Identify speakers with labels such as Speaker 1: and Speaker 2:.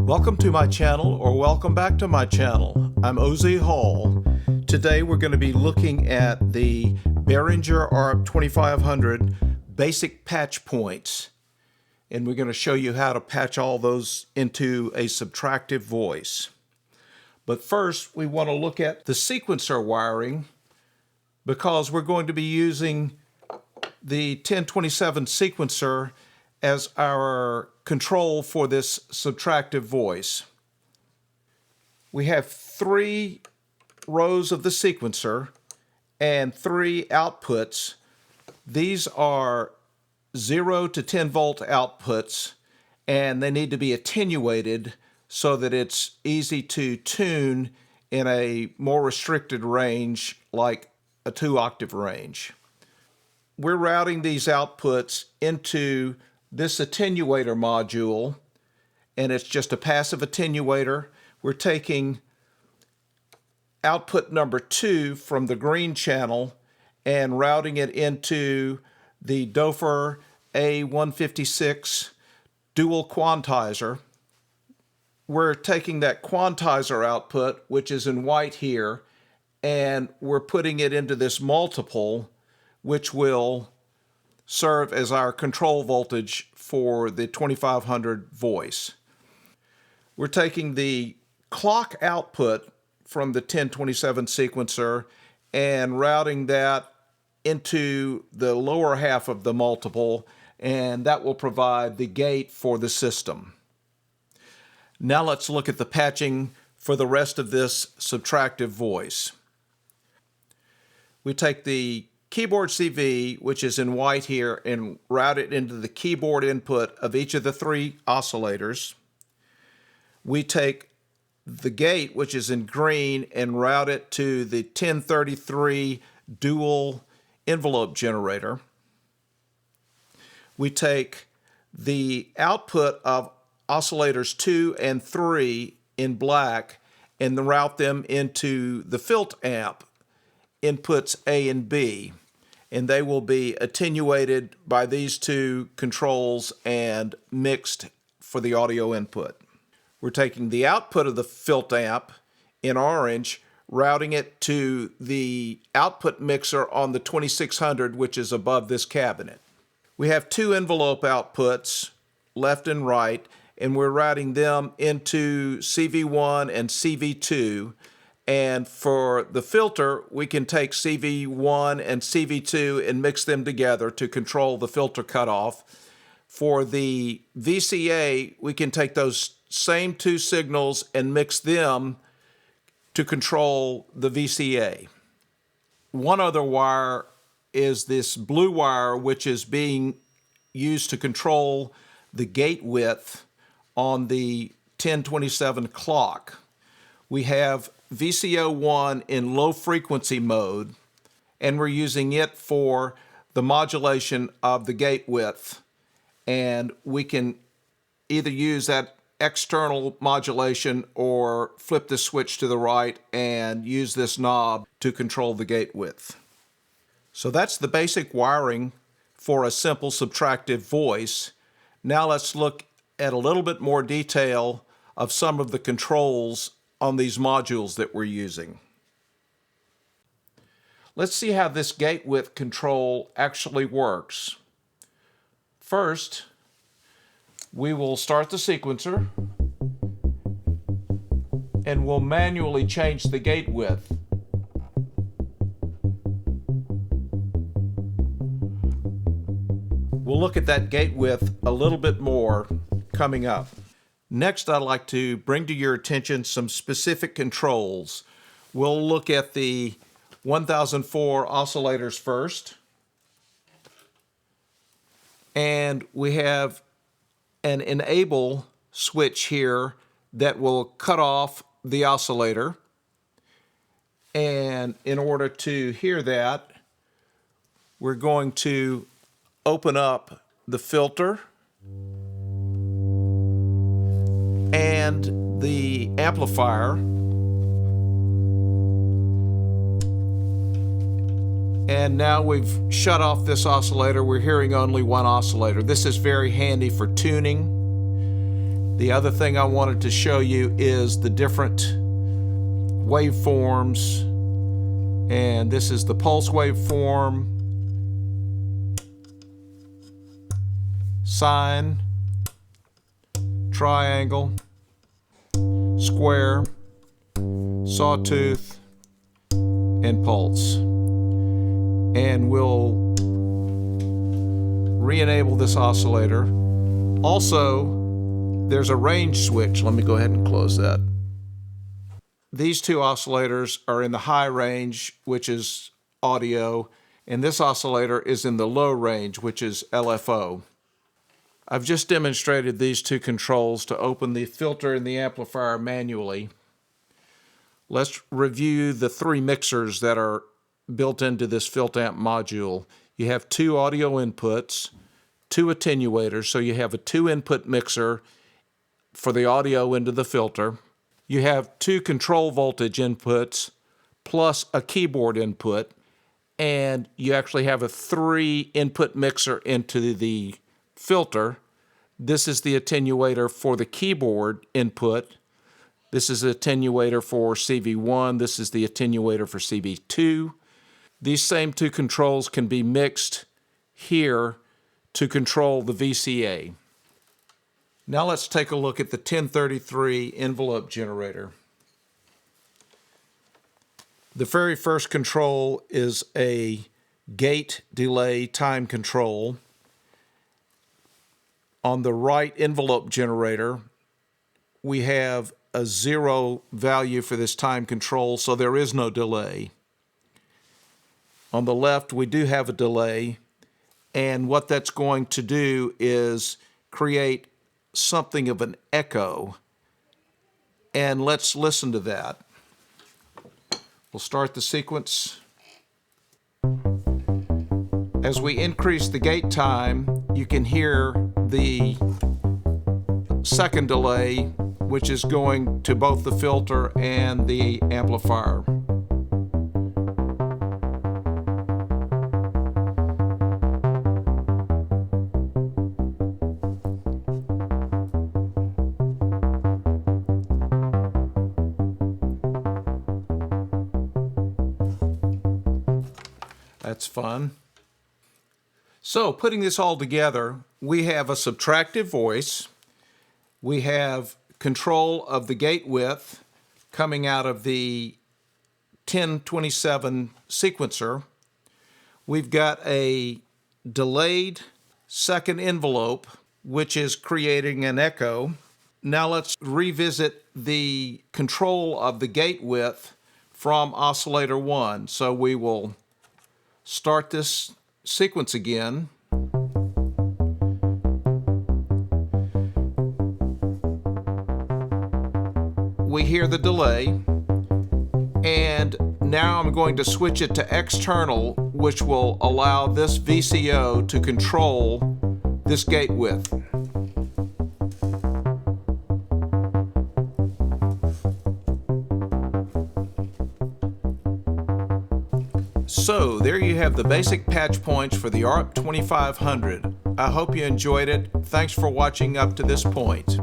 Speaker 1: Welcome to my channel, or welcome back to my channel. I'm OZ Hall. Today we're going to be looking at the Behringer ARP 2500 basic patch points, and we're going to show you how to patch all those into a subtractive voice. But first we want to look at the sequencer wiring, because we're going to be using the 1027 sequencer as our control for this subtractive voice. We have 3 rows of the sequencer and 3 outputs. These are 0 to 10 volt outputs, and they need to be attenuated so that it's easy to tune in a more restricted range, like a 2-octave range. We're routing these outputs into this attenuator module, and it's just a passive attenuator. We're taking output number 2 from the green channel and routing it into the Doepfer A156 dual quantizer. We're taking that quantizer output, which is in white here, and we're putting it into this multiple, which will serve as our control voltage for the 2500 voice. We're taking the clock output from the 1027 sequencer and routing that into the lower half of the multiple, and that will provide the gate for the system. Now let's look at the patching for the rest of this subtractive voice. We take the keyboard CV, which is in white here, and route it into the keyboard input of each of the 3 oscillators. We take the gate, which is in green, and route it to the 1033 dual envelope generator. We take the output of oscillators 2 and 3 in black and then route them into the FiltAmp inputs A and B, and they will be attenuated by these 2 controls and mixed for the audio input. We're taking the output of the FiltAmp in orange, routing it to the output mixer on the 2600, which is above this cabinet. We have 2 envelope outputs, left and right, and we're routing them into CV1 and CV2. And for the filter, we can take CV1 and CV2 and mix them together to control the filter cutoff. For the VCA, we can take those same 2 signals and mix them to control the VCA. One other wire is this blue wire, which is being used to control the gate width on the 1027 clock. We have VCO1 in low frequency mode, and we're using it for the modulation of the gate width, and we can either use that external modulation or flip the switch to the right and use this knob to control the gate width. So that's the basic wiring for a simple subtractive voice. Now let's look at a little bit more detail of some of the controls on these modules that we're using. Let's see how this gate width control actually works. First, we will start the sequencer and we'll manually change the gate width. We'll look at that gate width a little bit more coming up. Next, I'd like to bring to your attention some specific controls. We'll look at the 1004 oscillators first. And we have an enable switch here that will cut off the oscillator. And in order to hear that, we're going to open up the filter and the amplifier, and now we've shut off this oscillator. We're hearing only one oscillator. This is very handy for tuning. The other thing I wanted to show you is the different waveforms, and this is the pulse waveform, sine, triangle, square, sawtooth, and pulse. And we'll re-enable this oscillator. Also, there's a range switch. Let me go ahead and close that. These two oscillators are in the high range, which is audio, and this oscillator is in the low range, which is LFO. I've just demonstrated these two controls to open the filter and the amplifier manually. Let's review the three mixers that are built into this FiltAmp module. You have two audio inputs, two attenuators, so you have a two-input mixer for the audio into the filter. You have two control voltage inputs plus a keyboard input, and you actually have a three-input mixer into the filter. This is the attenuator for the keyboard input. This is the attenuator for CV1. This is the attenuator for CV2. These same two controls can be mixed here to control the VCA. Now let's take a look at the 1033 envelope generator. The very first control is a gate delay time control. On the right envelope generator, we have a 0 value for this time control, so there is no delay. On the left, we do have a delay, and what that's going to do is create something of an echo. And let's listen to that. We'll start the sequence. As we increase the gate time, you can hear the second delay, which is going to both the filter and the amplifier. That's fun. So, putting this all together, we have a subtractive voice. We have control of the gate width coming out of the 1027 sequencer. We've got a delayed second envelope, which is creating an echo. Now let's revisit the control of the gate width from oscillator 1. So we will start this sequence again. We hear the delay, and now I'm going to switch it to external, which will allow this VCO to control this gate width. So there you have the basic patch points for the ARP 2500. I hope you enjoyed it. Thanks for watching up to this point.